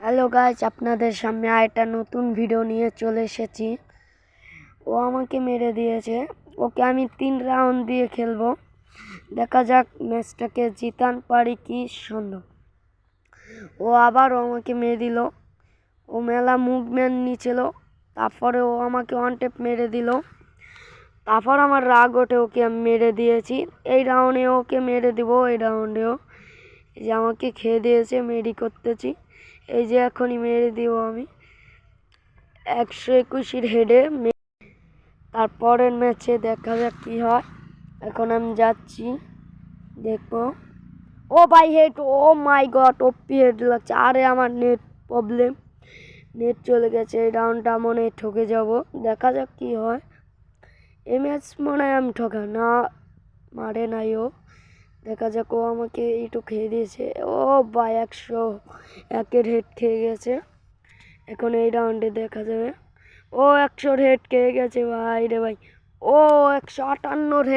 Hello guys, আপনাদের সামনে আরেকটা নতুন ভিডিও নিয়ে চলে এসেছি। ও আমাকে মেরে দিয়েছে। ওকে আমি 3 রাউন্ড দিয়ে খেলবো। দেখা যাক ম্যাচটাকে জিতান পারি কি সম্ভব। ও আবারও আমাকে মেরে দিল। ও মেলা মুভমেন্ট নিয়েছিল, তারপরে ও আমাকে ওয়ান টেপ মেরে দিল। তারপর আমার রাগ ওঠে, ওকে আমি মেরে দিয়েছি। এই রাউন্ডে ওকে মেরে দিব, এই রাউন্ডেও এই যে আমাকে খেয়ে দিয়েছে, মেরি করতেছি। এই যে এখনই মেরে দিব আমি 121 হেডে। তারপরের ম্যাচে দেখা যাক কি হয়। এখন আমি যাচ্ছি, দেখবো। ও ভাই হেড, ও মাই গড, ওপি হেড লাগছে। আরে আমার নেট প্রবলেম, নেট চলে গেছে। এই রাউন্ডটা মনে হয় ঠকে যাব, দেখা যাক কি হয়। এই ম্যাচ মনে হয় আমি ঠকা না, মারে নাই ও। দেখা যাক, ও আমাকে একটু খেয়ে দিয়েছে। ও ভাই 101 হেড খেয়ে গেছে। এখন এই রাউন্ডে দেখা যাবে। ও 100 হেড খেয়ে গেছে ভাই রে ভাই। ও 158 হেড।